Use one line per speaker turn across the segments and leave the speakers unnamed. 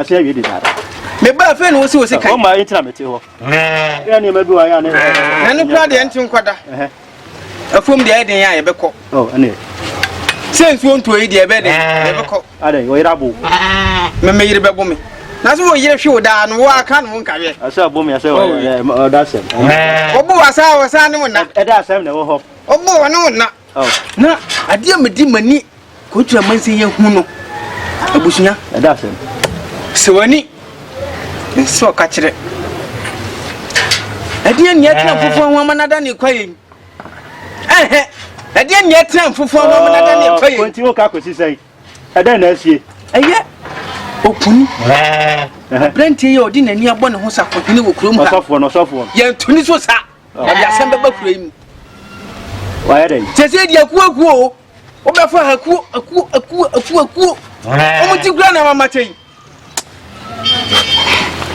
I say you did that.
Me ba fe no wo se wo se kan.
O ma intimate ho. Ya ne ma bi wa ya ne.
Na no kura de entin kwada. Afom de eden ya ye beko.
Oh, ane.
Sense won to yi de be de ye beko.
Ade, wo ira bo.
Me yire bebo me. Na so wo yire hwe wo da no wo aka no nka we.
Asa bo me asa o da sem.
Obo wasa ne mo na.
E da sem na wo ho.
Obo wo no na.
Oh.
Na ade amedi mani ko tura man se ye hu no. Abusunya.
E da sem.
Se wani. So ka kire. Ade ne atia fofo ho manada ne kwaye. Ade ne atia fofo ho manada ne kwaye.
Continue ka kwesi sai. Ade na asie.
Eye. Opuni. Brenti ye odi nani abo ne ho sakohini wo kurom ha.
Osofo.
Ye tuni so sa. Ya sem beba kuro yi.
Wa ya dai.
Sese di akuo o. Wo be fa akuo. O ti kura na mama tei.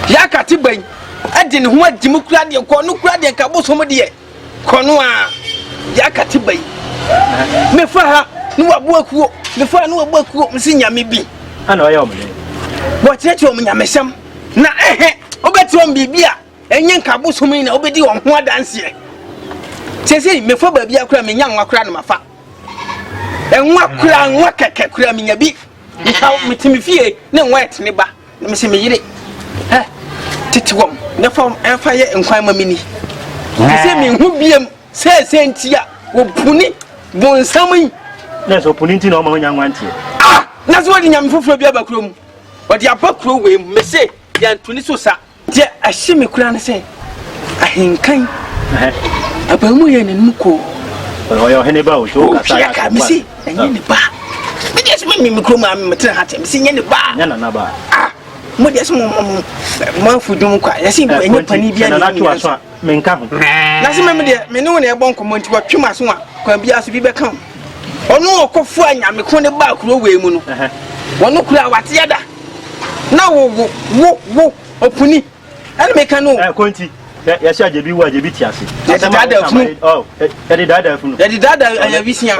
Ya kati ban. Adi ne ho adi mu kura de ko no kura de ka Bosom de. Kono a ya kati ban. Me fa ha no abo akuo. Me fa no abo akuo msi nyame bi.
Ana o ya omle.
Bo cheche o nyamesem na obeti on bibia enye nka Bosom ni na obedi on ho adanse sese me fa babia kura me nya nwa kura na mafa enwa kura nwa keke kura me nya bi nka metimi fie na nwa etene ba na me se me yire titiwom na fa enfa ye nkwan mamini sese me hu biem sese ntia wo puni bonsam
na so puni nti na o ma nya nwa ntie
na so di nyam foforo bia ba kura mu odi abakuro we me se ya ntuni so sa je ahye me kura na se ahenkan abamu ye nanum ko
o yo hene ba o to ka sa
ya me se enye ne ba me de se me kuro ma me tira hate me se enye ne ba
nya na ba
mo de se mo fudum kwa ya se enye pani bia
na to aso me nka ho
na se me de me ne wona e bon komo nti wa twema so a kwa bia so bi be kan ono okofu anya me ko ne ba kuro we mu no wono kura wate yada na wo opuni ana meka no
konti ya sha jebi wa jebi ti ase
ya dada funu
ya dada funu
ya dada aya bisia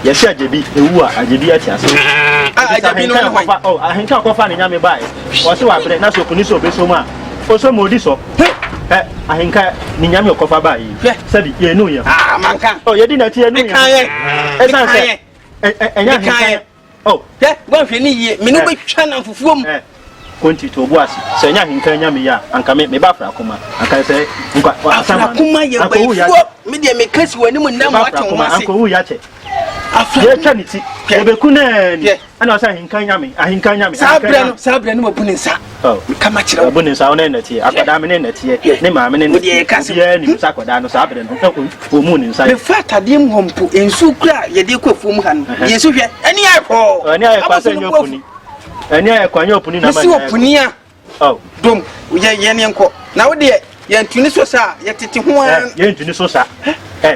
ya sha jebi ewu a jebi ati ase
ajebi no ho
ahenka ko fa ne nyame bae o se wa bre na so opuni so beso ma o so modi so ahenka ni nyame ko fa bae sabi ye no ye
manka
ye di na ti ye no ye esan se enya henka
gwa hwe ni ye me no betwa na fufuom
konti to buasi se nya hinka nya me ya anka me ba fra kuma anka se nkwa
asama kuma ye ba fuo me de me kasi wani mun na ma ton ma se
anka wu ya che afra ye twa ni ti obeku na ni ana o sa hinka nya me ahinka nya me
sabra no mabu ni sa kama kira
mabu ni sa ona na ti akwada me na ti ne ma me ne
de kasi
ye ni sa akwada no sabra no o mu ni sa
me fata de mhompo ensu kura ye de kwafuom han yesu hwe ani
ai se nyo puni ani ay kwanya opuni na ma
si opuni a dom ye ne nko na wo de ye ntuni so sa ye tete ho
ye ntuni so sa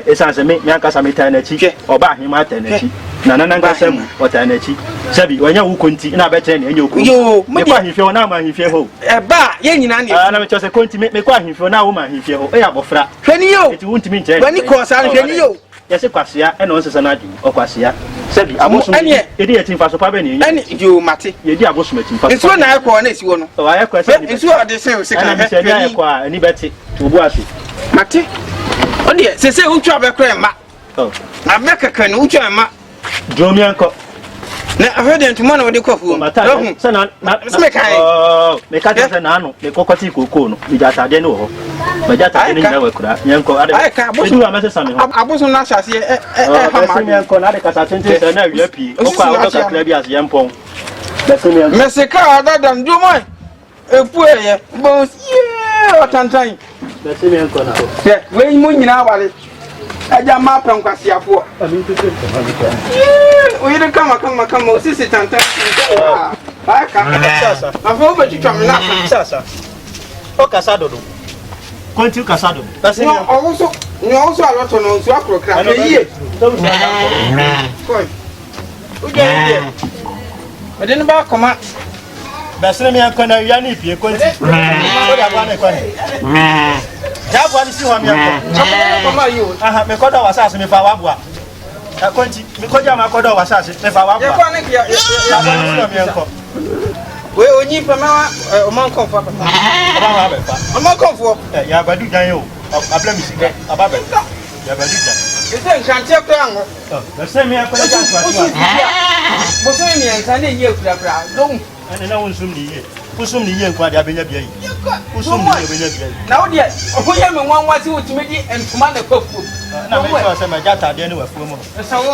esanse me aka sa meta na chi oba ahima ta na chi na nanga sam ota na chi sabi wanya wo konti na be tene enye okuru yo me kwa hifie na ma hifie ho
ba ye nyina ne
na me chose konti me kwa hifie na wo ma hifie ho e abofra
hwani yo
eti wuntimi nche
wani ko sa hwani yo
yese kwasia e no nsesa na adi okwasia sabi abosom edi etin fa so pa be ne
ani yo mate
yedi abosom etin fa
so na ko na esi wo no
o aye kwasa
ni so ade se kan
he ni kwa ni beti obu aso
mate odi se uchu abekra ma na mekaka ni uchu ma
dromi anko
na afede ntuma na odi kofu
hu se na me ka se na anu me kokoti koko no mi jata de no ho me jata de ni na wakura nyanko ade edu amese sami ho
aboso na hyase
ha ma mi anko na de kasa tente se na wi api okwa odoka kra bi ase yempon
me se ka adada njumo epu eye bon ye otantan
me se mi anko na ho
we mu nyina wale aja ma pran kwasiafo
ami tutu
o yire kama sisi tantan ba ka sasa afo be twitwa me na
sasa o kasado do konti kasado
basi ni oso aloto no nsu akrokra ye koi uje ade ne ba koma
basi mi akona ya ni pie konti o da ba na kwani jabu ani si ho mi akọ
koma yo
aha me kodo wasase me fa wabua konti me koja ma kodo wasase me fa wabua
ye kwa ne ya mi enko We only Pama or Monk of Papa. A monk of
Yabadu Jayo, a blemish about it. Yabadu.
You think Chantel Crown?
The same here,
Bosom and Sunday, you don't.
And no one soon the Bosom the year, quite a bit of ye. Bosom, now, yes, who am one was you to me and command the cook. No, I said my data, then were for more.
So,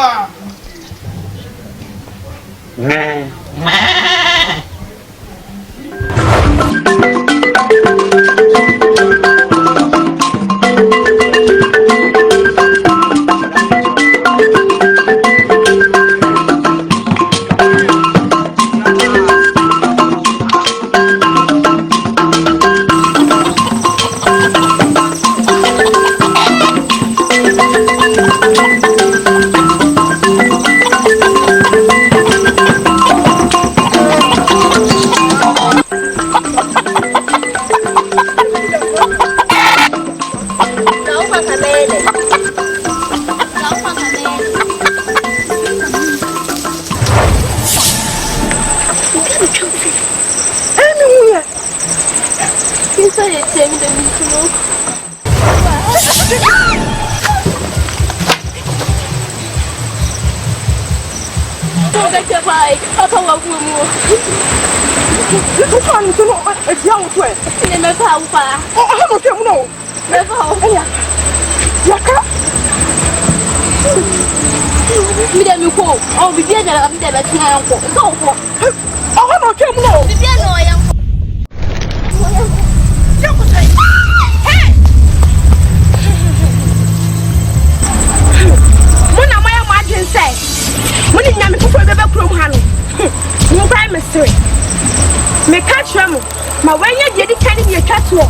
my way, you did carry your cat walk.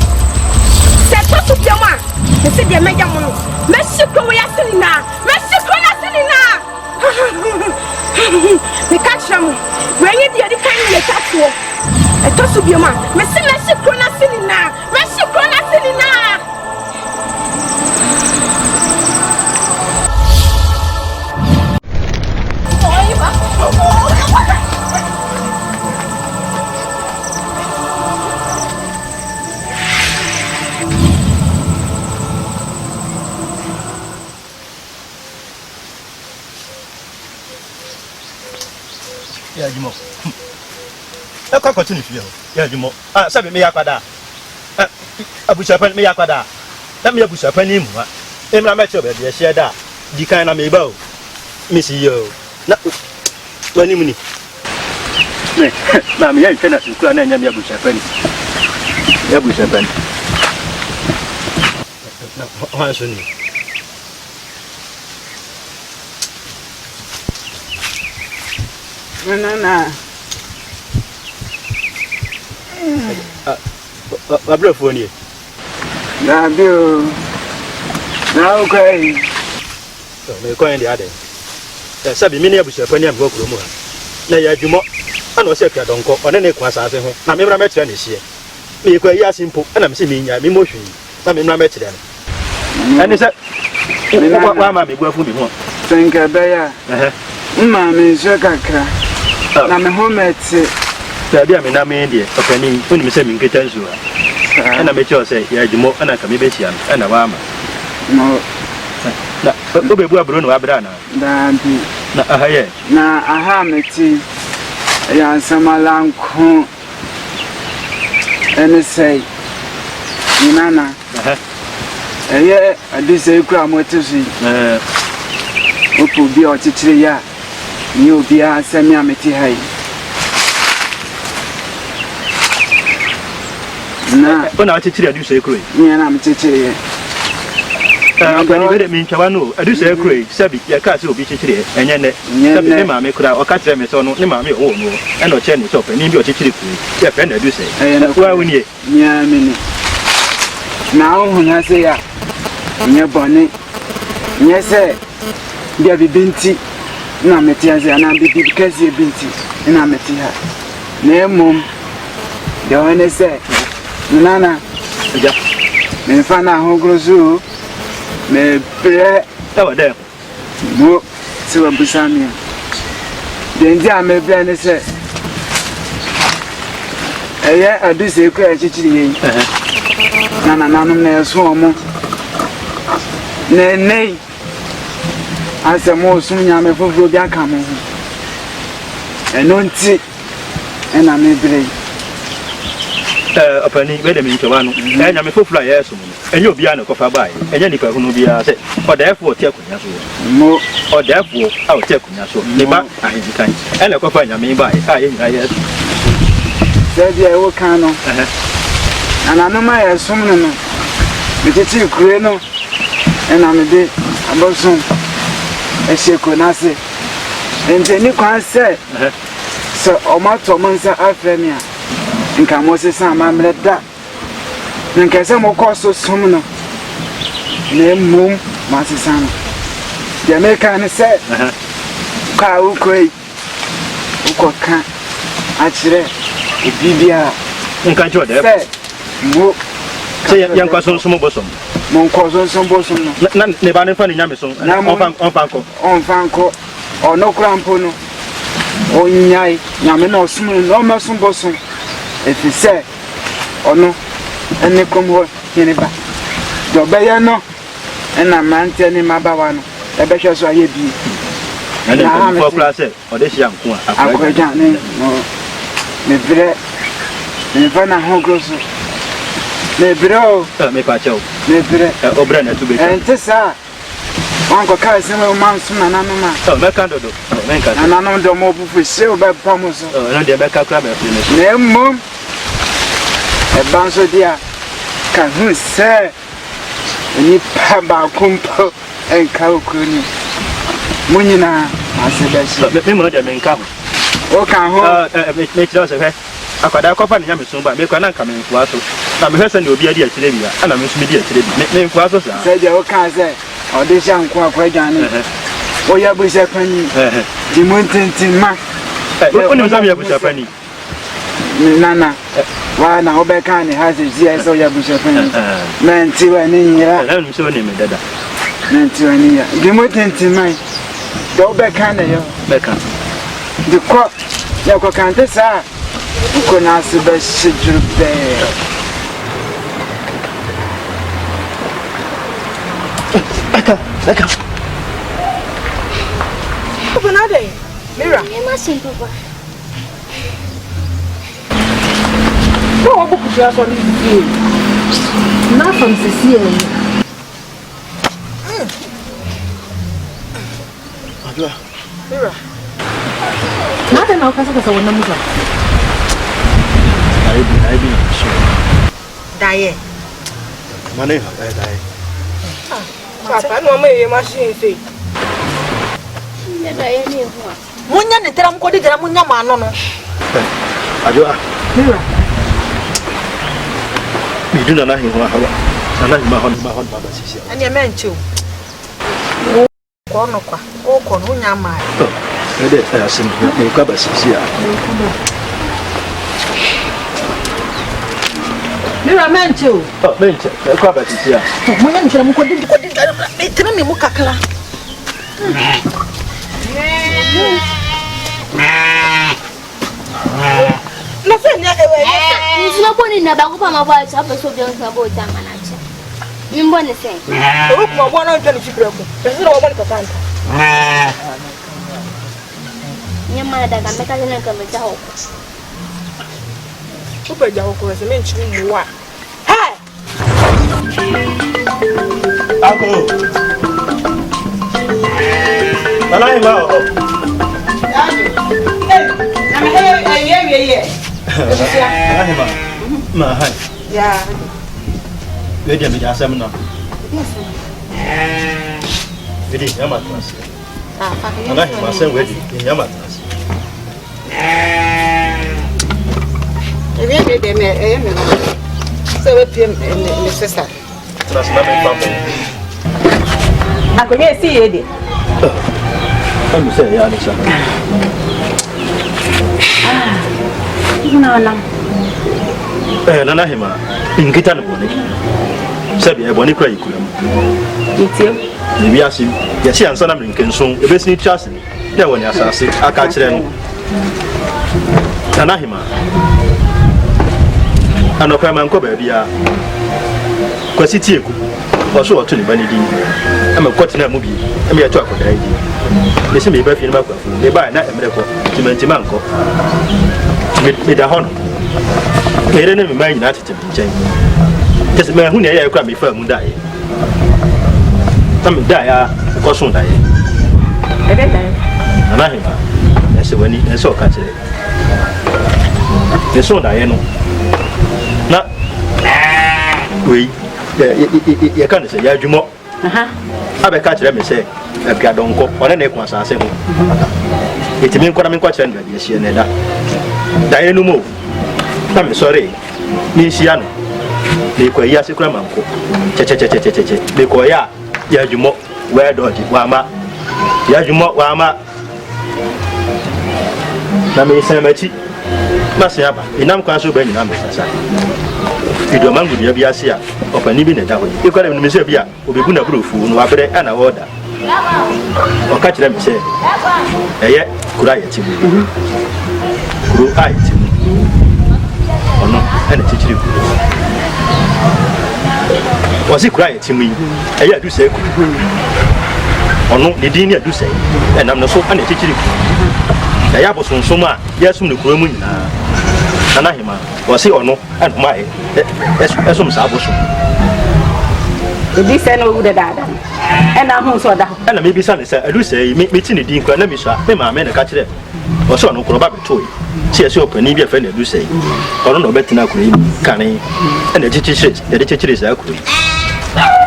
Set up to your man. They said they made your Mexico, we are selling now. Mexico, we are selling now. The catch them. When you did carry your cat walk, I told to your man. Mexico, we are selling now. Mexico, we are selling now.
Yeah, you more. I can't continue here. Yeah, you more. Ah, Sabi me yakwada. Abuchapan me yakwada. Let me abuchapan him. Emra metro be dey share da. Di kan na me ba o. Miss you. Na wani muni. Ne, na me yan kana kula na nya me abuchapan. Ya abuchapan. Na ha so ni.
Na.
Abra phone here.
Na do. Na okay.
So me ko en dia de. Sabi me ne abusuafa ni am go kuro mu ha. Na ya adwumo ana o se kwa donko one ne kwa saase ho. Na me bra me kire ne hie. Me ko yi asimpo ana me se me nya me mo hwi. Na me bra me kire no. Ani se wa ma me bu afu me ho.
Tenka baya. Mma me nso kakra. Na me ho meti.
Sabi a me na me de opani oni me se me nketa nso ha. Ana me cho se ya adwumo ana ka me be hia no. Ana wa ma.
No.
Na obebu abro no abra na.
Dambi.
Na ahaye.
Na aha meti. Ya samalanko. Ene sei. Nana. Eye adise kura motosi. Opo bi o chichire ya. Ni obi a semi ameti hai. Na
ona chichire aduse kuro.
Ni na mchichire.
Agani be de mi ntwa no aduse kuro sabi ya ka se obi chichire enye ne sabi ne maame kura o ka kire me so no ne maame o no e no che ne chop ni bi o chichire kuro ya fe na aduse wa woni
ni amini na o hunya se ya nye boni nye se bia bibinti na meti ase na bibi kasi binti na meti ha na emom de one se nana
ja
me fa na ho grozu me pre
tawa de
mo se wa busami de ndi a me bia ne se
Eye aduse ku echichiri yen. Na nanum na eso mo. Ne asemo sum nya me foforo bi aka mo. Eno nti ena me bire.
Opani we de mi ntowa no. Nya me foforo ya eso mo. Enye obi ana kofa bai. Enye nipa hunu bi a se. Odefo ti akunya so.
Mo
Odefo a o ti akunya so. Ne ba ahikan. Ena kofa nya me bai. A ye nya ye.
Said ya wo kan no. Ananoma ya sum no no. Me tete kure no. Ena me de abosom. Esheko na se. Ente ni kwan se. So o ma to mo nsa afremi a. Nka mo se san ma mreda. Nka se mo ko so sum no. Na mum ma se san. Ya me kan se. Ka u koi. U ko kan. A chire. Bibia.
Nka jo de.
Se mo
se yan kwa so mo bosom.
Mon ko so bosom no.
Na ne ba ne fa ni nyame so. On
fanko. Ono krampo no. Onyai nyame na osum no ma so bosom. Efi se ono ene kom ho yene ba. Do be ye no. Ena mante ni mabawa no. Ebe hwe so aye bi.
Na ko class e o de hia Nkwa
akwaja ne no. Me vre me fa na ho grosso. Me bro
me pa chao
me vre
obra na tu be
ente sa wanko ka se me man so na nanu ma
me kan do me kan
na nanu do mo bufu se o be pa mo so
na de be ka kra me finish
ne mum e ban so dia ka hu se ni pa ba kumpo en ka okuni munyina asebe
me mo de me nka
ho o kan ho
me tira se fe akwada kofa ne nyame so ba me kwa na nka me Nkwa so na me hwese ne obi adi akire bia ana me so me di akire bi me Nkwa so sa
se je o kan se o de sha Nkwa akwaja ne o ya bu se pani di montentin ma
o ne so me ya bu se pani
nana wa na obeka ni hazi zia so ya bu se pani menti wa ni ya
na no so ne me dada
menti wa ni ya di montentin mai do obeka na yo
beka
di ko ya ko kan te sa ko na se be shijurbe
Leka. Papa na dey. Mira.
E ma sim papa.
No wo buku ya so ni di. Na fam sisi e.
Adua.
Mira. Na dey na kasa kasa wona musa.
Ai bi na so.
Daye.
Mane ha daye.
Papa no ma ye machine sei.
Ne daye ni ho.
Munya ne tera mko de gara munya ma no no.
Adua.
Mira.
Mi duna na hin ho hawa. Na ma ho ba sisi.
Ani me nche o. Ko no kwa. O ko no nya ma.
E de asim ne kwa ba sisi a.
Mira menche o.
Menche, e kwa ba sisi a.
Munya nche mko de gara. Me tera me mu kakla. Na fanya ewe.
Nzina boni na ba ko pa ma ba cha pa so bi on sa bo ta manacha. Mimbo ne se.
O ko mo na ntani chikra ko. Pese na wo mo ni katanta.
Nyama daga meka na ka meja ho.
O pe ja ho ko se me nchiri mu wa. Hey!
Ako. Nana ima o.
Na me ye.
Nana ima. Ma hai.
Ya.
We dia me asem no. Vidi, yama twasi.
Ah, fa ke.
Nana ima asem we di, yama twasi.
Ebe de me me. So we piem me sesa.
Trans na me pambo.
Akonye si ye de.
Amu se ya ni sa.
Ina na.
Nana ima. Ingita no boni. Sabi e boni kra yikulam.
Itie.
Ni bi asim. Ya si ansa na me nkenson, e besi ni trust ni. Ya woni asase aka kire no. Nana ima. And no crime and cover bia. Quasitiku, or so to the vanity. I'm a cotton movie, and me a talk with the idea. They see me back in my they buy not a medical to Mentimanco. With a honor. They didn't remind that to change. Just a man who never can be firm and die. I'm die, or soon die. And I said, when he saw catch it. The son I know. Not we, you can't say, yeah, you more. I be catch them, say, a gadonko, or an equals, I say, it's a mean what I'm quite angry, yes, you know that. Die no more. I'm sorry, Miss Yan, they call Yasikramanko, they call ya, Yajumo, where dodgy, Wama, Yajumo, Wama. Nami Samachi, Masiaba, Inam Council Benny Namasa. You do mango the Abiasia, or an even a double. You call him Misabia, will be good proof, no abbe and a order. Or catch them say, yet, could I at him? Could I at him? Or no, and a teacher. Was he quiet to me? I had to say, or no, the dinner do say, and I'm not so unteachable. I have some summer, yes, from the Kurumun. Anahima, was he or no, and my as some Sabosu.
This and over the dad, and I'm also that.
And maybe son said, I do say, make me tin the Dean Quanamisha, my man, a catch them. Or so no Kuraba toy. See a soap and Nibia friend, do say, or no better now, Canny, and the teacher is accurate.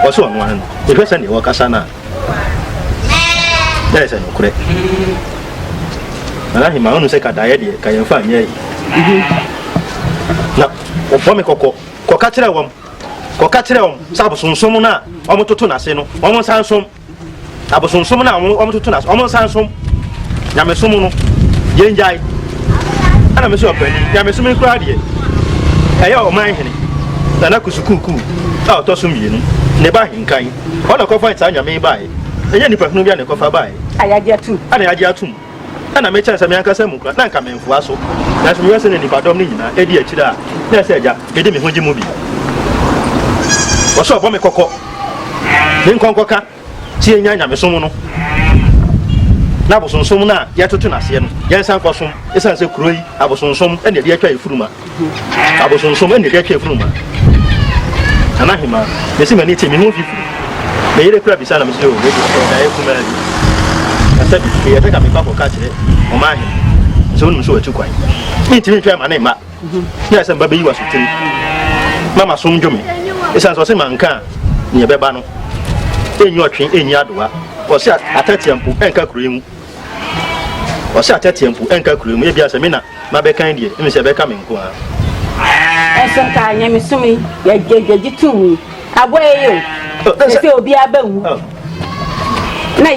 Or so on one, it was any Wakasana. There is a no correct. And I my own second idea, can you find ye? Now, Opomi Coco, Cocatreum, Saboson Somona, almost to Tunasino, almost handsome. Aboson Somona, almost to Tunas, almost handsome. Yamesumo, Yenjai, and I'm sure Penny, Yamesumi Cradi. I owe my henny. Nanakusuku, out of some yin, never in kind. All the coffee time may buy. And any person can coffee buy.
I had yet too.
And I had yet too. And I may chance a man can say, not coming for us. That's me listening if I don't need an idiot. Yes, I didn't mean you movie. Or so, Bommy Coco. Then Concoca, seeing Yamasono. Now was on Somona, yet to Tunasian. Yes, I was some, it's as a crew. I was on some, and the dear Fruma. I was on some, and the dear Fruma. And I him, they seem to need to movie. They the crab is an amazing. I said, I think I'm a couple catch it, or mine. So, so too quiet. Me to try my name, yes, and baby was with Mamma soon Jummy. It sounds like manka near Bebano. In your train in Yadua, or sat at a temple and cream. Or sat at temple and cream, maybe as a minute, my beckandi, Mr. Beckham Nkwa.
And some kind, I'm assuming you gave you to me. Away, you be a bone. Nay,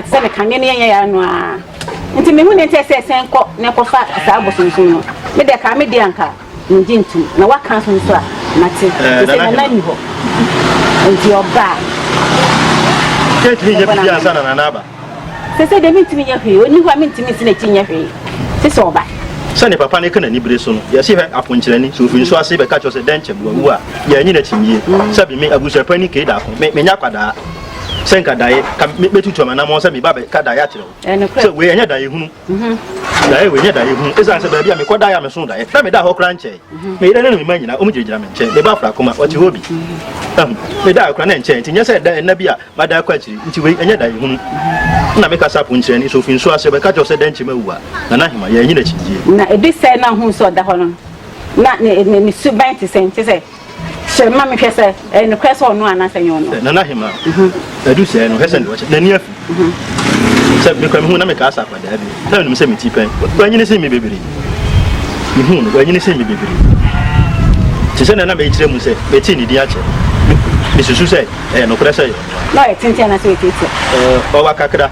send a canyon. Into me when it says, and cock, never fat, Saboson soon. May there come a dianca, in Jintu, no what comes from Swat, Matty, and your back.
Get me your son and another.
They said they mean to me, when you want me to miss in your face. It's all back.
Sonny Papa Nick and Nibrison, yes, you have upon Chenny, so if you saw a catch us a denture, who are, you need a team, Sabi me a bush a penny kid up, make me Yakada. Senka die, come me to my name, send me Babby Kadayato. And we are not dying. Die, we are dying. Is answer baby, I'm a quad diamond soon. I tell me that whole crunchy. Made an enemy, I only German chain, the Bafra come what you will be. Made that cran chain, and you said that Nabia, but that question, into way and yet I won't make us up when chain is so fin so as a catch of a denchima, and I am a unity. Now, this said now who saw the honor. Not any subbank to say. Sir, Mammy said, and the quest or no answer you know. Nanahima, I do say, no, hasn't watched the near. Said, because who make us up at the heavy. Tell him, send me tea pen. When you see me, baby. When you see me, baby. To send another HM, say, Bettini, the archer. Mrs. Susan, and no pressure. No, it's in Tiana, say, or Wakakra.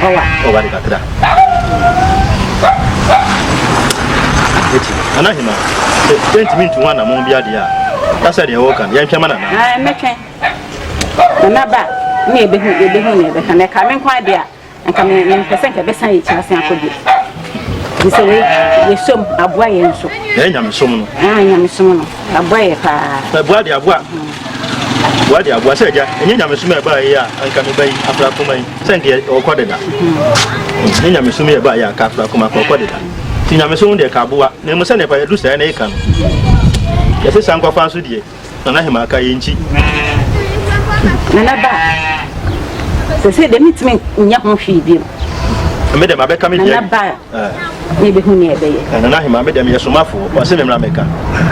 Oh, what Wakakra. Anahima, 20 minutes to one among the idea. That's why they walk on. Young man, I'm making another maybe who will be home. They can come in quite there and come in and present a best each as I could be. This way, you show a boy and so. e nya me som no
nya me som no aboye pa
aboa de aboa wadi abua seja enye nya me som e ba ya anka me bai afra koma yi sende o kodeda enye nya me som e ba ya ka afra koma ko kodeda ti nya me som de ka aboa na mo se ne pa ya du sai na ika no ya se san kwa fa so die na hema aka yi nchi
na ba se de mitime nya ho hwi bi
me de ma be ka me die
na ba ni be hu ni e be ye
na hema me de me yesomafo o se me mra meka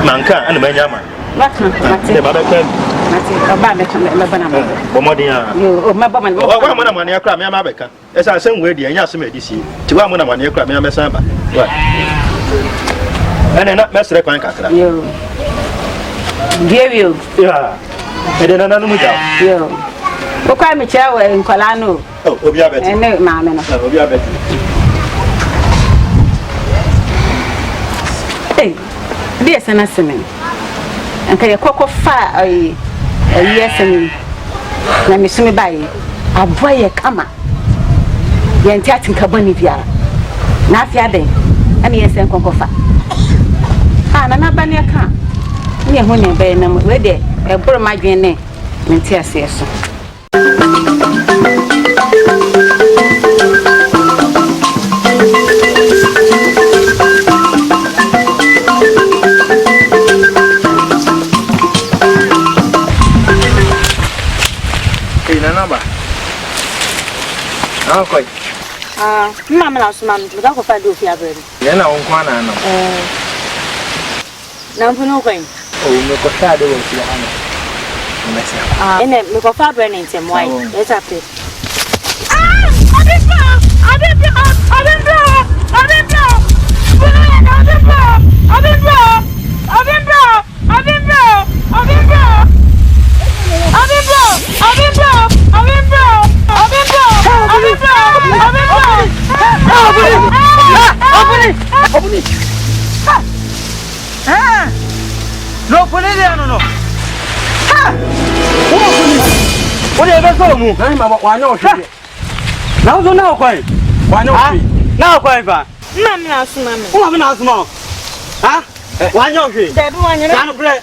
manka ana ma nya ma
waka mate
de ma be ka
mate oba me ka me bana ma
bomodi a
yo o me ba man
o wa mo na mane akra me ma beka esa asem we die nya asem edisi ti wa mo na mane akra me ma san ba wa ana na mesre kwan kakra
yo Gevio.
Yeah. Ede na nanu muja.
Yo. O kwa mi cha we nkola no.
Oh, obi abeti.
Ene ma me no.
Obi abeti.
Eh. Dia sana semen. Anka ye kokko fa ai yesemi. Na mi sumi bai. Aboa ye kama. Ye nti atinka bani bia. Na afia den. Ani yesen kokko fa. Ah, na bani aka. Ni ho ne be na we de e boro madwen ne menti ase so
nana ba akoi
mama na so mam me ga ko fa do fi abere
ye na Nkwa na no
na mpuno kwen
o me ko sa de wo ti ana mesi
ene me ko fa abere ne ntem wai let's happy
no police no what you go mu na ma wa nya o hwe na zo na okwan wa nya o hwe na okwan ba
na me asuma me
wo me na asuma ha wa nya o hwe
de bi wa nya
na no bre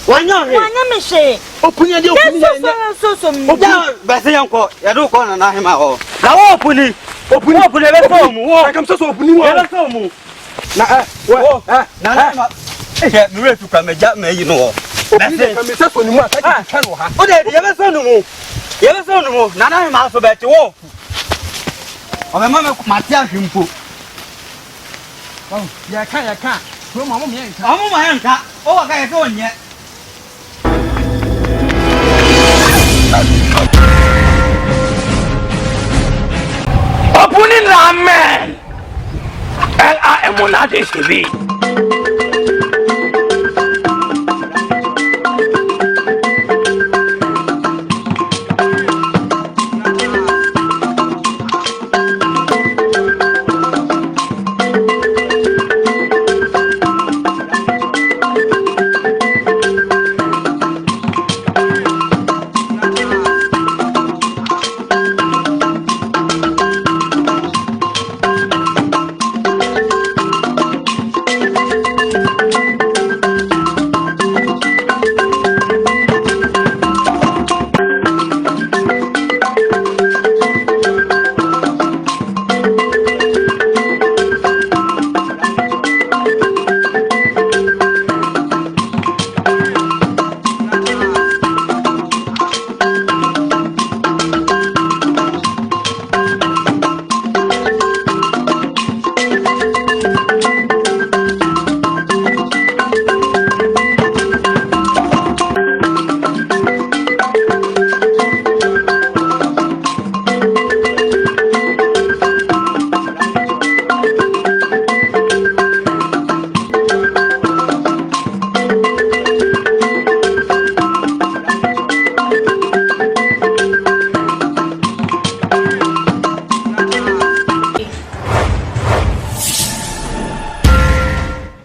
wa nya o hwe
wa nya me hwe
opunya de opunya
so me
o ja ba se yanko ya do ko na hema ho na wo opuni be so mu wo kam so opuni wo be so mu na wo na ma eh me refu ka me ja me yi no bese ka me se so ni mu aka ka no ha o de ye be so no mu na na hema so be ti wo o me ma ti ahwimpo o ya ka ko ma mo me yanka o wa ka ye so nye Opuni ramen. LAM on that is